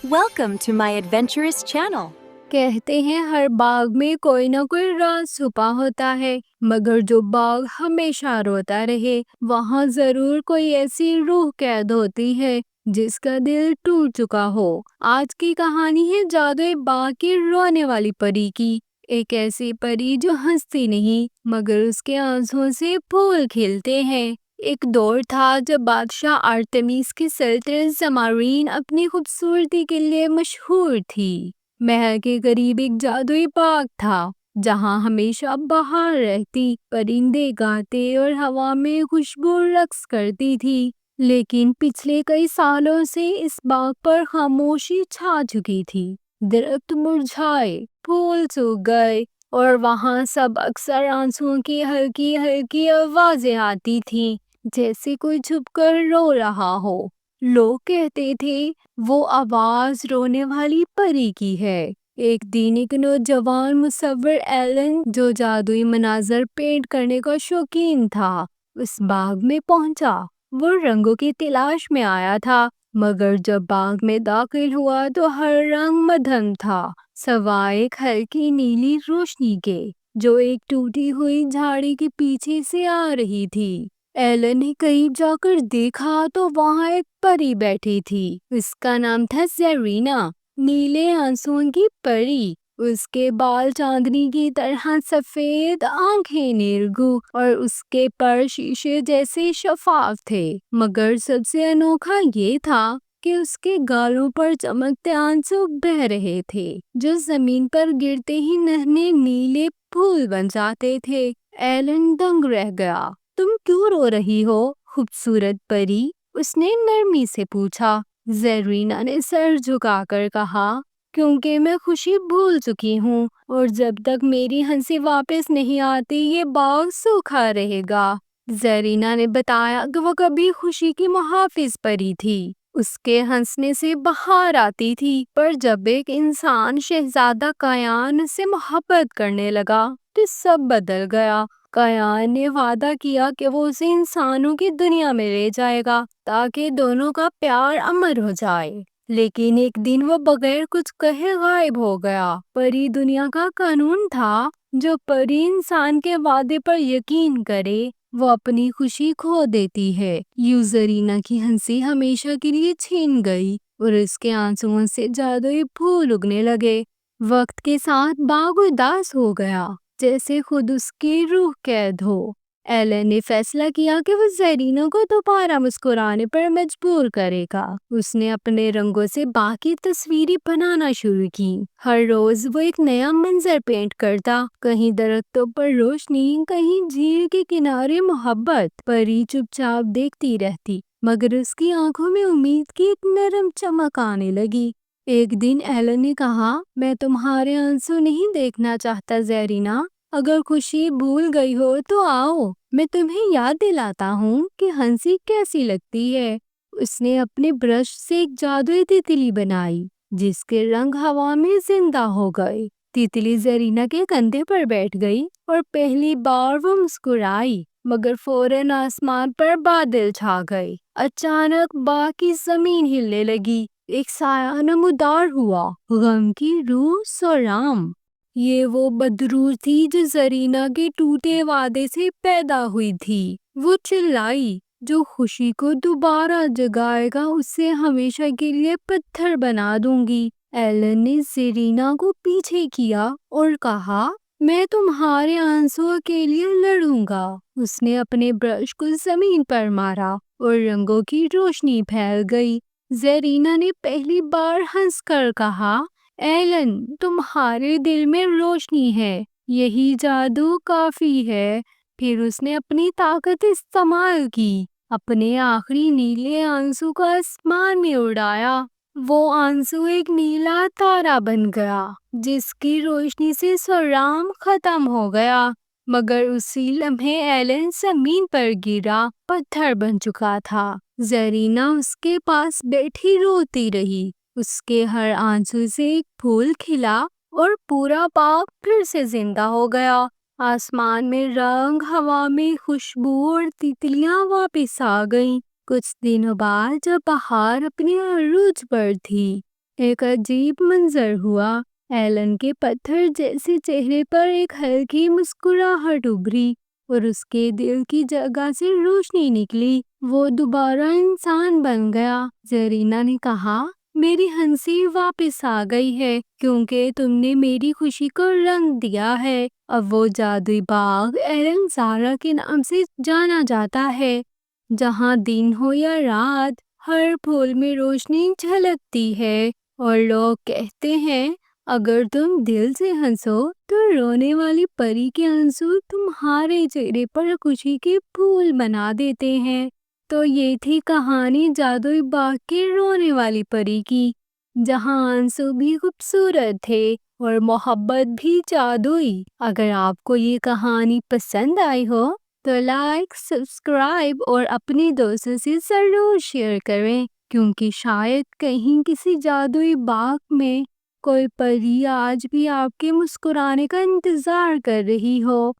Welcome to my adventurous channel. कहते हैं हर बाग में कोई ना कोई राज छुपा होता है, मगर जो बाग हमेशा रोता रहे वहाँ जरूर कोई ऐसी रूह कैद होती है जिसका दिल टूट चुका हो। आज की कहानी है जादुई बाग की रोने वाली परी की। एक ऐसी परी जो हंसती नहीं मगर उसके आंसुओं से फूल खिलते हैं। एक दौर था जब बादशाह आर्टेमिस की सल्तनत ज़मारीन अपनी खूबसूरती के लिए मशहूर थी। महल के करीब एक जादुई बाग था जहाँ हमेशा बहार रहती, परिंदे गाते और हवा में खुशबू रक्स करती थी। लेकिन पिछले कई सालों से इस बाग पर खामोशी छा चुकी थी। दरख्त मुरझाए, फूल सूख गए और वहाँ सब अक्सर आंसुओं की हल्की हल्की आवाजें आती थीं, जैसे कोई छुपकर रो रहा हो। लोग कहते थे वो आवाज रोने वाली परी की है। एक दिन एक नौजवान मुसव्विर एलन जो जादुई मनाजर पेंट करने का शौकीन था, उस बाग में पहुंचा। वो रंगों की तलाश में आया था, मगर जब बाग में दाखिल हुआ तो हर रंग मध्यम था, सवाए एक हल्की नीली रोशनी के जो एक टूटी हुई झाड़ी के पीछे से आ रही थी। एलन ने करीब जाकर देखा तो वहाँ एक परी बैठी थी। उसका नाम था ज़ेरीना, नीले आंसुओं की परी। उसके बाल चांदनी की तरह सफेद, आंखें नीलगू और उसके पर शीशे जैसे शफाफ थे। मगर सबसे अनोखा ये था कि उसके गालों पर चमकते आंसू बह रहे थे, जो जमीन पर गिरते ही नन्हे नीले फूल बन जाते थे। एलन दंग रह गया। तुम क्यों रो रही हो, खूबसूरत परी? उसने नरमी से पूछा। ज़ेरीना ने सर झुकाकर कहा, क्योंकि मैं खुशी भूल चुकी हूँ और जब तक मेरी हंसी वापस नहीं आती ये बाग सूखा रहेगा। ज़ेरीना ने बताया कि वो कभी खुशी की मुहाफिज परी थी। उसके हंसने से बहार आती थी, पर जब एक इंसान शहजादा कायान से मोहब्बत करने लगा तो सब बदल गया। कायान ने वादा किया कि वो उसे इंसानों की दुनिया में ले जाएगा ताकि दोनों का प्यार अमर हो जाए। लेकिन एक दिन वो बगैर कुछ कहे गायब हो गया। परी दुनिया का कानून था, जो परी इंसान के वादे पर यकीन करे वो अपनी खुशी खो देती है। यूजरीना की हंसी हमेशा के लिए छीन गई और उसके आंसुओं से जादुई फूल उगने लगे। वक्त के साथ बाग उदास हो गया, जैसे खुद उसकी रूह कैद हो। एलन ने फैसला किया कि वो ज़ेरीना को दोबारा मुस्कुराने पर मजबूर करेगा। उसने अपने रंगों से बाकी तस्वीरें बनाना शुरू की। हर रोज वो एक नया मंजर पेंट करता, कहीं दरख्तों पर रोशनी, कहीं झील के किनारे मोहब्बत। परी चुपचाप देखती रहती, मगर उसकी आंखों में उम्मीद की एक नरम चमक आने लगी। एक दिन एलन ने कहा, मैं तुम्हारे आंसू नहीं देखना चाहता ज़ेरीना। अगर खुशी भूल गई हो तो आओ, मैं तुम्हें याद दिलाता हूँ कि हंसी कैसी लगती है। उसने अपने ब्रश से एक जादुई तितली बनाई, जिसके रंग हवा में जिंदा हो गए। तितली ज़रीना के कंधे पर बैठ गई और पहली बार वो मुस्कुराई, मगर फौरन आसमान पर बादल छा गए। अचानक बाग की जमीन हिलने लगी, एक साया नमूदार हुआ, गम की रूह सोराम। ये वो बदरूह थी जो ज़रीना के टूटे वादे से पैदा हुई थी। वो चिल्लाई, जो खुशी को दोबारा जगाएगा उसे हमेशा के लिए पत्थर बना दूंगी। एलन ने ज़रीना को पीछे किया और कहा, मैं तुम्हारे आंसुओं के लिए लड़ूंगा। उसने अपने ब्रश को जमीन पर मारा और रंगों की रोशनी फैल गई। ज़रीना ने पहली बार हंसकर कहा, एलन, तुम्हारे दिल में रोशनी है, यही जादू काफी है। फिर उसने अपनी ताकत इस्तेमाल की, अपने आखिरी नीले आंसू को आसमान में उड़ाया। वो आंसू एक नीला तारा बन गया, जिसकी रोशनी से सोराम खत्म हो गया। मगर उसी लम्हे एलन जमीन पर गिरा, पत्थर बन चुका था। ज़रीना उसके पास बैठी रोती रही। उसके हर आंसू से एक फूल खिला और पूरा बाग फिर से जिंदा हो गया। आसमान में रंग, हवा में खुशबू और तितलियां वापस आ गईं। कुछ दिनों बाद जब बहार अपनी अरूज पर थी, ایک عجیب منظر ہوا۔ ایلن کے پتھر جیسے چہرے پر ایک ہلکی مسکراہٹ ابھری اور اس کے دل کی جگہ سے روشنی نکلی۔ وہ دوبارہ انسان بن گیا۔ زرینا نے کہا، میری ہنسی واپس آ گئی ہے کیونکہ تم نے میری خوشی کو رنگ دیا ہے۔ اب وہ جادوئی باغ ایلن زارا کے نام سے جانا جاتا ہے۔ جہاں دن ہو یا رات، ہر پھول میں روشنی جھلکتی ہے اور لوگ کہتے ہیں اگر تم دل سے ہنسو تو رونے والی پری کے آنسو تمہارے چہرے پر خوشی کے پھول بنا دیتے ہیں۔ تو یہ تھی کہانی جادوئی باغ کے رونے والی پری کی، جہاں آنسو بھی خوبصورت تھے اور محبت بھی جادوئی۔ اگر آپ کو یہ کہانی پسند آئی ہو تو لائک، سبسکرائب اور اپنی دوستوں سے ضرور شیئر کریں، کیونکہ شاید کہیں کسی جادوئی باغ میں کوئی پری آج بھی آپ کے مسکرانے کا انتظار کر رہی ہو۔